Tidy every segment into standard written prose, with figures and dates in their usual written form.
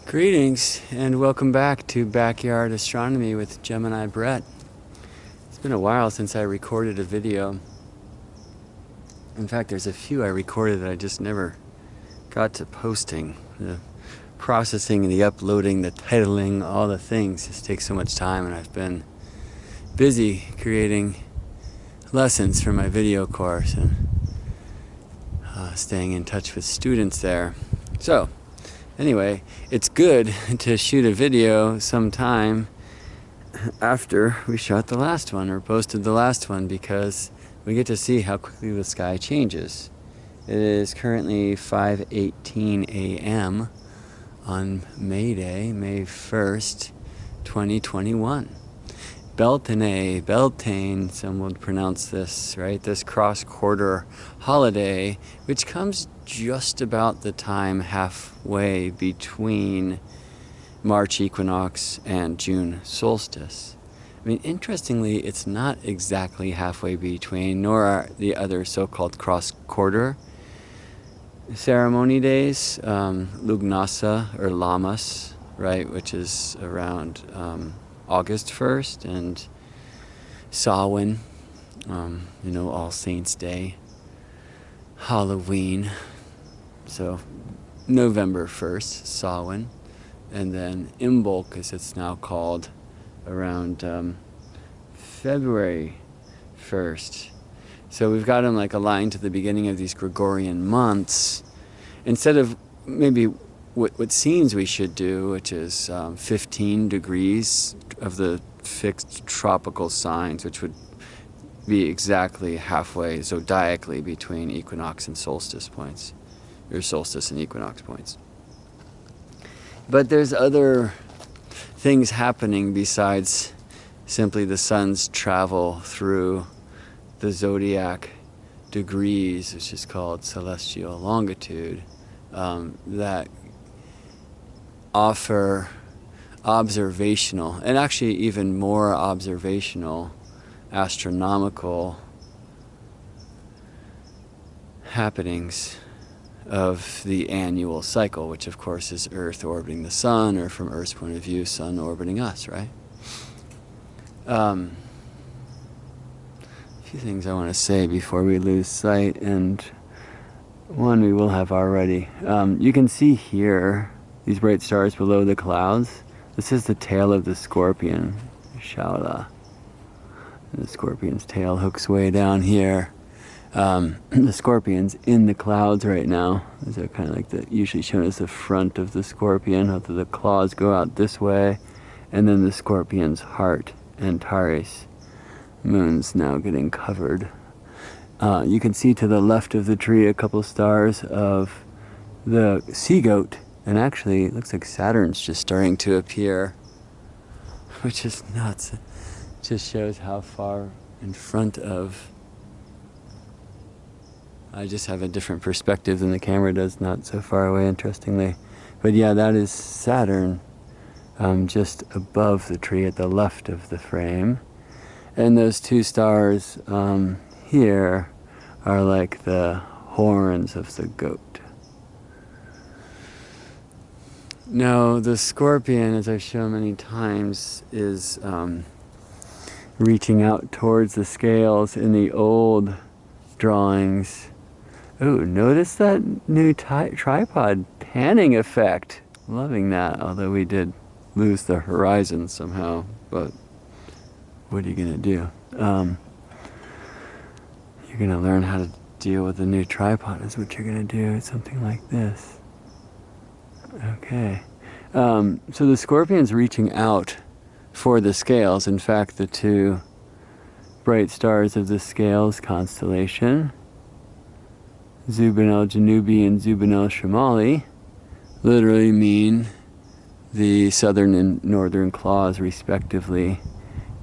Greetings and welcome back to Backyard Astronomy with Gemini Brett. It's been a while since I recorded a video. In fact, there's a few I recorded that I just never got to posting. The processing, the uploading, the titling, all the things just take so much time, and I've been busy creating lessons for my video course and staying in touch with students there. So anyway, it's good to shoot a video sometime after we shot the last one or posted the last one, because we get to see how quickly the sky changes. It is currently 5:18 a.m. on May Day, May 1st, 2021. Beltane, some would pronounce this, right? This cross-quarter holiday, which comes just about the time halfway between March equinox and June solstice. I mean, interestingly, it's not exactly halfway between, nor are the other so-called cross-quarter ceremony days, Lugnasa or Lammas, right, which is around August 1st, and Samhain, All Saints Day, Halloween, so November 1st, Samhain, and then Imbolc, as it's now called, around February 1st. So we've got them like aligned to the beginning of these Gregorian months, instead of maybe what seems we should do, which is 15 degrees of the fixed tropical signs, which would be exactly halfway zodiacally between equinox and solstice points, or solstice and equinox points. But there's other things happening besides simply the sun's travel through the zodiac degrees, which is called celestial longitude, that offer observational, and actually even more observational, astronomical happenings of the annual cycle, which of course is Earth orbiting the Sun, or from Earth's point of view, Sun orbiting us, right? A few things I want to say before we lose sight, and one we will have already. You can see here these bright stars below the clouds. This is the tail of the scorpion, Shaula. The scorpion's tail hooks way down here. The scorpion's in the clouds right now. These are kind of like usually shown as the front of the scorpion, although the claws go out this way, and then the scorpion's heart, Antares. Moon's now getting covered. You can see to the left of the tree a couple stars of the sea goat, and actually it looks like Saturn's just starting to appear, which is nuts. It just shows how far in front of... I just have a different perspective than the camera does, not so far away, interestingly. But yeah, that is Saturn, just above the tree at the left of the frame. And those two stars here are like the horns of the goat. Now, the scorpion, as I've shown many times, is reaching out towards the scales in the old drawings. Oh, notice that new tripod panning effect. Loving that, although we did lose the horizon somehow, but what are you going to do? You're going to learn how to deal with the new tripod is what you're going to do. It's something like this. Okay. So the scorpion's reaching out for the scales. In fact, the two bright stars of the scales constellation, Zubin el-Janubi and Zubin el-Shimali, literally mean the southern and northern claws respectively.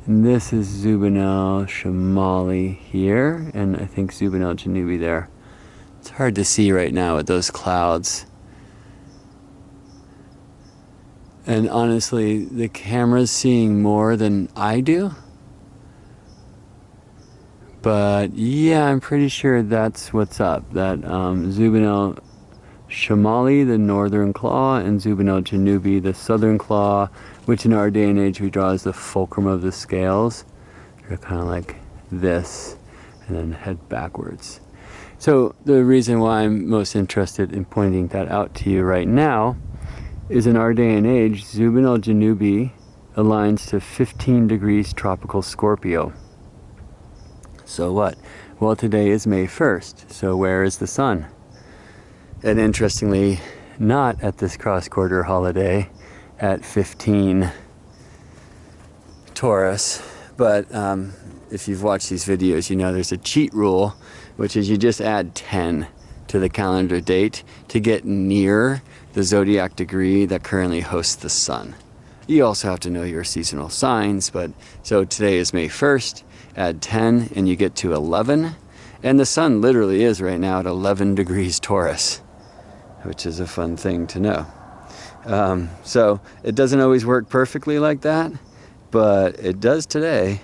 And this is Zubin el-Shimali here, and I think Zubin el-Janubi there. It's hard to see right now with those clouds. And honestly, the camera's seeing more than I do. But yeah, I'm pretty sure that's what's up. That Zubin Shamali, the northern claw, and Zubin al-Janubi, the southern claw, which in our day and age we draw as the fulcrum of the scales. They're kind of like this, and then head backwards. So the reason why I'm most interested in pointing that out to you right now is in our day and age, Zubin al-Janubi aligns to 15 degrees tropical Scorpio. So what? Well, today is May 1st, so where is the sun? And interestingly, not at this cross-quarter holiday at 15 Taurus, but if you've watched these videos, you know there's a cheat rule, which is you just add 10 to the calendar date to get near the zodiac degree that currently hosts the sun. You also have to know your seasonal signs, but so today is May 1st, add 10 and you get to 11, and the sun literally is right now at 11 degrees Taurus, which is a fun thing to know. So it doesn't always work perfectly like that, but it does today.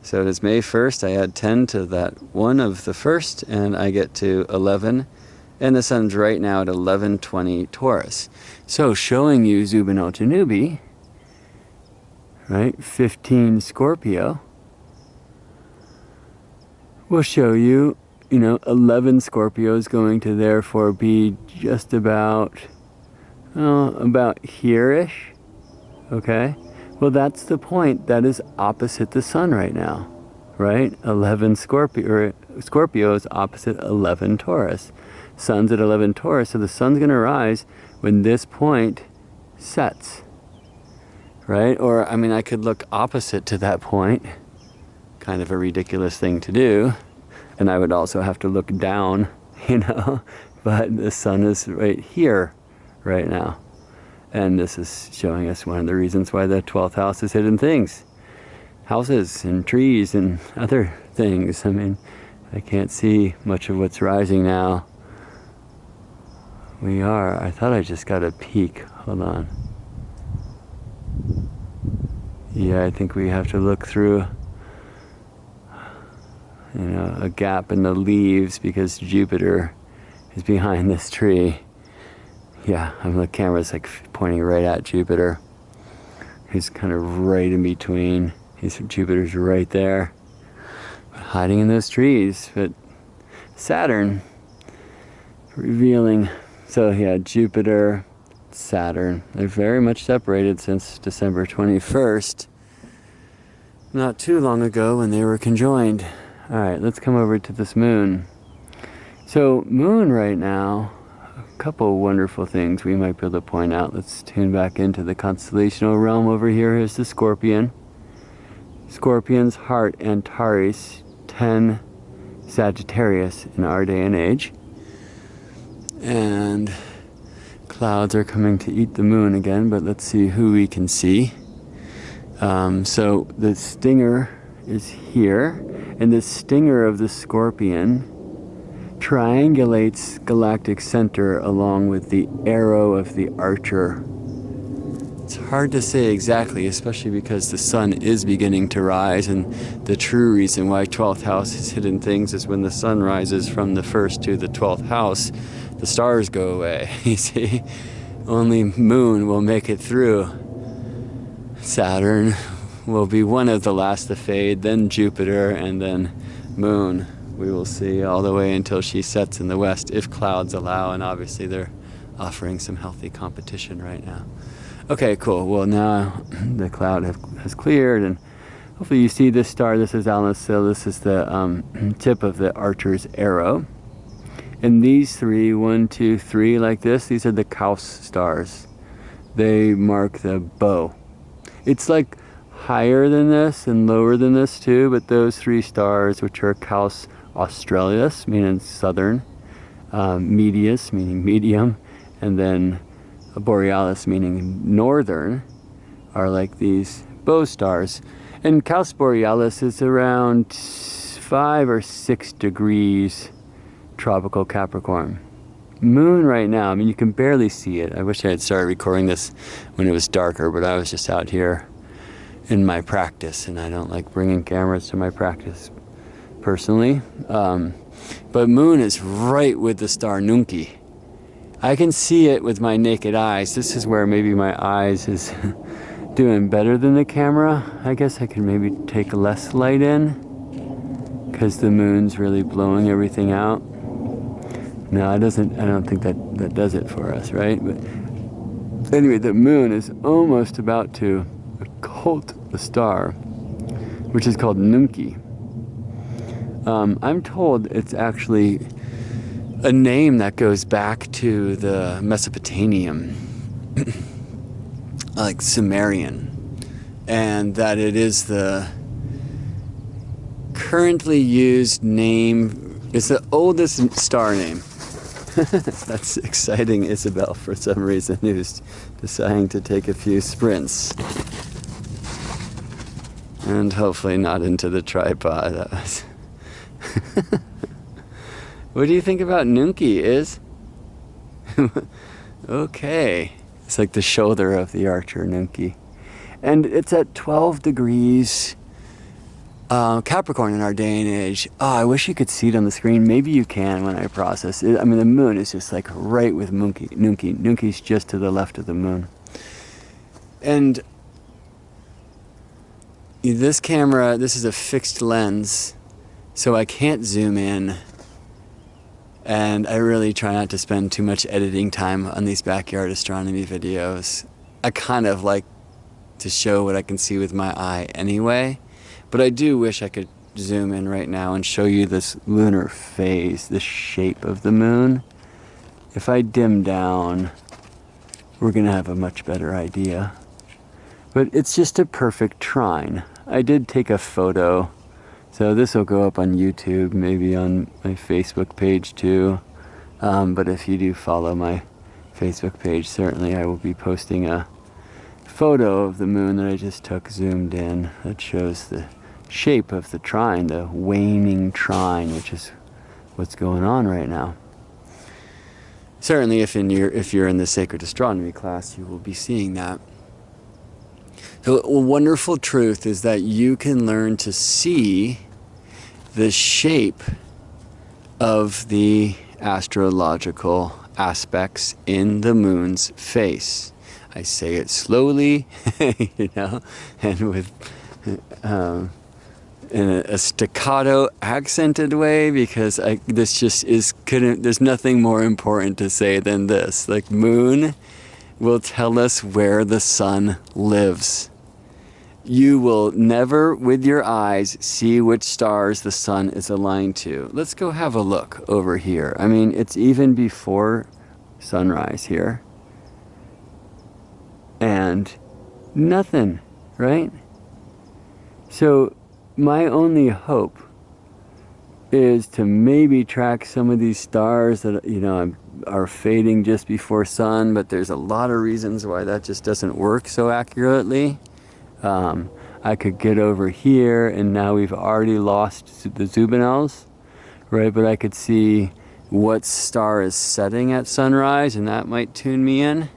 So it is May 1st, I add 10 to that one of the first, and I get to 11, and the sun's right now at 11:20 Taurus. So showing you Zubin al-Janubi, right, 15 Scorpio, will show you, 11 Scorpio is going to therefore be just about here-ish, okay? Well, that's the point. That is opposite the sun right now, right? 11 Scorpio is opposite 11 Taurus. Sun's at 11 Taurus, so the sun's going to rise when this point sets, right? Or, I could look opposite to that point. Kind of a ridiculous thing to do. And I would also have to look down, but the sun is right here right now. And this is showing us one of the reasons why the 12th house is hidden things. Houses and trees and other things. I can't see much of what's rising now. I thought I just got a peek. Hold on. Yeah, I think we have to look through a gap in the leaves because Jupiter is behind this tree. Yeah, the camera's like pointing right at Jupiter. He's kind of right in between. Jupiter's right there, hiding in those trees. But Saturn revealing. So yeah, Jupiter, Saturn, they're very much separated since December 21st. Not too long ago when they were conjoined. All right, let's come over to this moon. So moon right now, a couple wonderful things we might be able to point out. Let's tune back into the constellational realm. Over here is the Scorpion. Scorpion's heart, Antares, 10 Sagittarius in our day and age. And clouds are coming to eat the moon again, but let's see who we can see. So the stinger is here, and the stinger of the Scorpion triangulates galactic center along with the arrow of the archer. It's hard to say exactly, especially because the sun is beginning to rise, and the true reason why 12th house is hidden things is when the sun rises from the 1st to the 12th house, the stars go away, you see. Only moon will make it through. Saturn will be one of the last to fade, then Jupiter, and then moon. We will see all the way until she sets in the west, if clouds allow, and obviously they're offering some healthy competition right now. Okay, cool. Well, now the cloud has cleared, and hopefully you see this star. This is Alansil. This is the tip of the archer's arrow. And these three, 1, 2, 3, like this, these are the Caus stars. They mark the bow. It's like higher than this and lower than this too, but those three stars, which are Caus Australis, meaning southern, Medius, meaning medium, and then Borealis, meaning northern, are like these bow stars. And Caus Borealis is around 5 or 6 degrees tropical Capricorn. Moon right now, you can barely see it. I wish I had started recording this when it was darker, but I was just out here in my practice, and I don't like bringing cameras to my practice personally. But moon is right with the star Nunki. I can see it with my naked eyes. This is where maybe my eyes is doing better than the camera. I guess I could maybe take less light in because the moon's really blowing everything out. No, I don't think that does it for us, right? But anyway, the moon is almost about to occult the star, which is called Nunki. I'm told it's actually a name that goes back to the Mesopotamian, like Sumerian, and that it is the currently used name. It's the oldest star name. That's exciting, Isabel, for some reason, who's deciding to take a few sprints. And hopefully not into the tripod. That was What do you think about Nunki, Is? Okay. It's like the shoulder of the archer, Nunki. And it's at 12 degrees Capricorn in our day and age. Oh, I wish you could see it on the screen. Maybe you can when I process it. I mean, the moon is just like right with Nunki. Nunki's just to the left of the moon. And this camera, this is a fixed lens, so I can't zoom in. And I really try not to spend too much editing time on these backyard astronomy videos. I kind of like to show what I can see with my eye anyway, but I do wish I could zoom in right now and show you this lunar phase, the shape of the moon. If I dim down, we're gonna have a much better idea. But it's just a perfect trine. I did take a photo. So this will go up on YouTube, maybe on my Facebook page too. But if you do follow my Facebook page, certainly I will be posting a photo of the moon that I just took zoomed in that shows the shape of the trine, the waning trine, which is what's going on right now. Certainly if you're in the sacred astronomy class, you will be seeing that. So a wonderful truth is that you can learn to see the shape of the astrological aspects in the moon's face. I say it slowly, you know, and with in a staccato, accented way, because this just there's nothing more important to say than this. Like, moon will tell us where the sun lives. You will never, with your eyes, see which stars the sun is aligned to. Let's go have a look over here. I mean, it's even before sunrise here. And nothing, right? So my only hope is to maybe track some of these stars that, you know, are fading just before sun, but there's a lot of reasons why that just doesn't work so accurately. I could get over here, and now we've already lost the Zubenels, right? But I could see what star is setting at sunrise, and that might tune me in.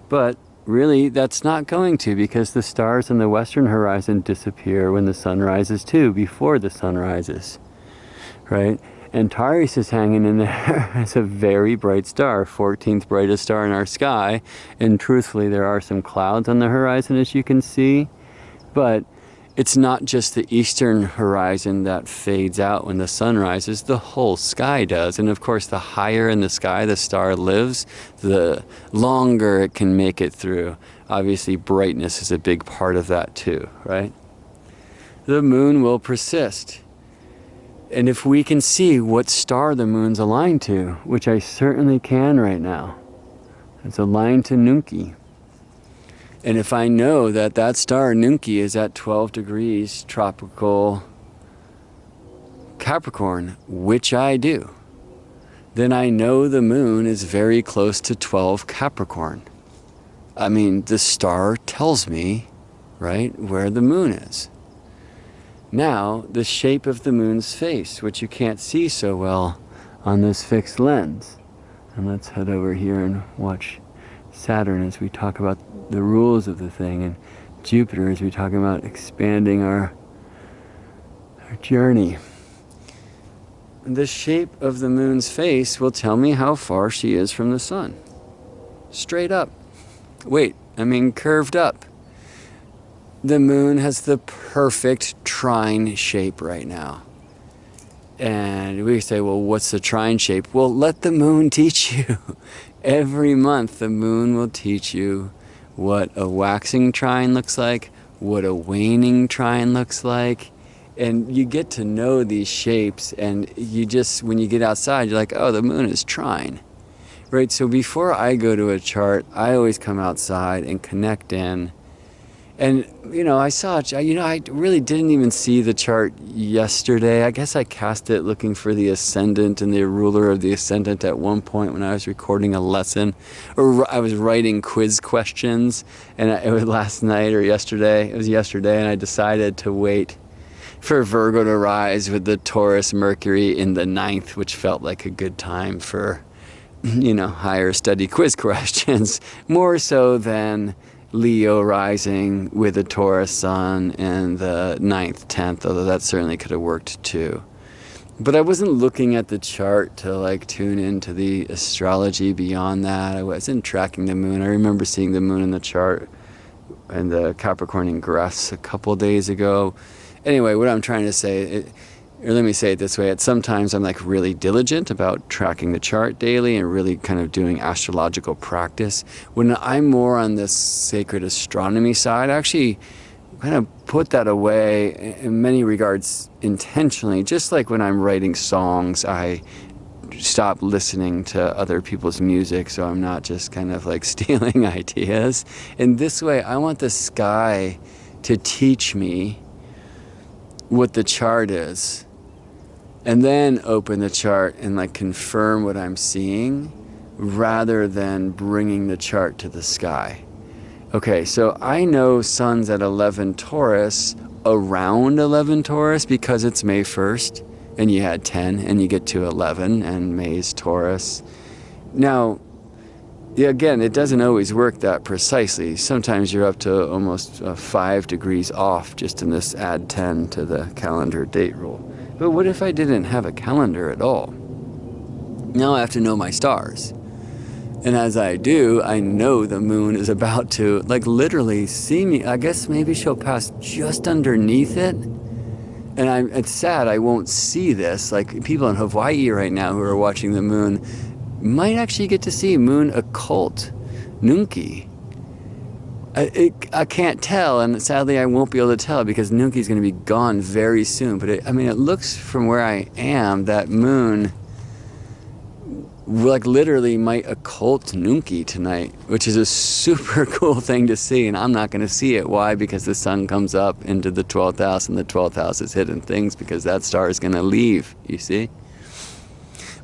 But really, that's not going to, because the stars on the western horizon disappear when the sun rises too, before the sun rises, right? Antares is hanging in there. It's a very bright star, 14th brightest star in our sky. And truthfully, there are some clouds on the horizon, as you can see. But it's not just the eastern horizon that fades out when the sun rises, the whole sky does. And of course, the higher in the sky the star lives, the longer it can make it through. Obviously, brightness is a big part of that too, right? The moon will persist. And if we can see what star the moon's aligned to, which I certainly can right now, it's aligned to Nunki. And if I know that that star, Nunki, is at 12 degrees tropical Capricorn, which I do, then I know the moon is very close to 12 Capricorn. I mean, the star tells me, right, where the moon is. Now, the shape of the moon's face, which you can't see so well on this fixed lens. And let's head over here and watch Saturn as we talk about the rules of the thing, and Jupiter as we talk about expanding our journey. The shape of the moon's face will tell me how far she is from the sun. straight up. Wait, I mean curved up. The moon has the perfect trine shape right now. And we say, well, what's the trine shape? Well, let the moon teach you. Every month the moon will teach you what a waxing trine looks like, what a waning trine looks like. And you get to know these shapes, and you just, when you get outside, you're like, oh, the moon is trine. Right, so before I go to a chart, I always come outside and connect in. And, I saw, I really didn't even see the chart yesterday. I guess I cast it looking for the ascendant and the ruler of the ascendant at one point when I was recording a lesson. Or I was writing quiz questions, and it was last night or yesterday. It was yesterday, and I decided to wait for Virgo to rise with the Taurus Mercury in the 9th, which felt like a good time for, higher study quiz questions. More so than Leo rising with a Taurus sun in the 9th, 10th, although that certainly could have worked too. But I wasn't looking at the chart to tune into the astrology beyond that. I wasn't tracking the moon. I remember seeing the moon in the chart and the Capricorn ingress a couple days ago. Anyway, what I'm trying to say, or let me say it this way, sometimes I'm really diligent about tracking the chart daily and really kind of doing astrological practice. When I'm more on this sacred astronomy side, I actually kind of put that away in many regards intentionally. Just like when I'm writing songs, I stop listening to other people's music, so I'm not just kind of stealing ideas. In this way, I want the sky to teach me what the chart is, and then open the chart and confirm what I'm seeing rather than bringing the chart to the sky. Okay, so I know sun's at 11 Taurus, around 11 Taurus, because it's May 1st, and you had 10, and you get to 11, and May's Taurus. Now, again, it doesn't always work that precisely. Sometimes you're up to almost 5 degrees off just in this add 10 to the calendar date rule. But what if I didn't have a calendar at all? Now I have to know my stars. And as I do, I know the moon is about to literally see me. I guess maybe she'll pass just underneath it. And it's sad I won't see this. People in Hawaii right now who are watching the moon might actually get to see moon occult, Nunki. I can't tell, and sadly I won't be able to tell because Nunki's going to be gone very soon. But it looks from where I am that moon literally might occult Nunki tonight, which is a super cool thing to see, and I'm not going to see it. Why? Because the sun comes up into the 12th house, and the 12th house is hidden things because that star is going to leave, you see?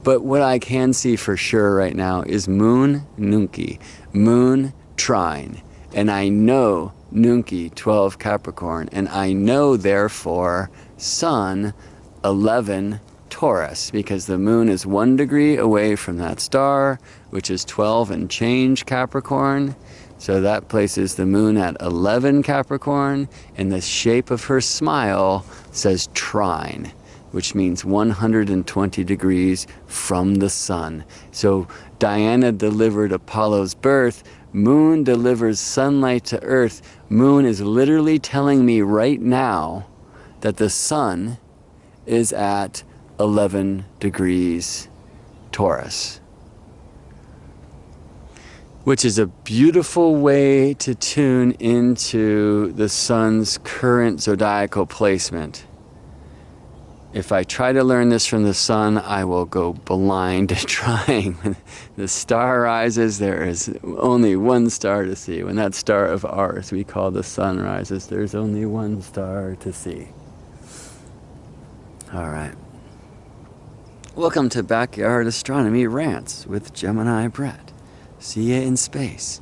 But what I can see for sure right now is moon Nunki, moon trine. And I know Nunki 12 Capricorn, and I know therefore sun 11 Taurus, because the moon is 1 degree away from that star, which is 12 and change Capricorn. So that places the moon at 11 Capricorn, and the shape of her smile says trine, which means 120 degrees from the sun. So Diana delivered Apollo's birth. Moon delivers sunlight to Earth. Moon is literally telling me right now that the sun is at 11 degrees Taurus. Which is a beautiful way to tune into the sun's current zodiacal placement. If I try to learn this from the sun, I will go blind trying. When the star rises, there is only one star to see. When that star of ours we call the sun rises, there's only one star to see. All right. Welcome to Backyard Astronomy Rants with Gemini Brett. See you in space.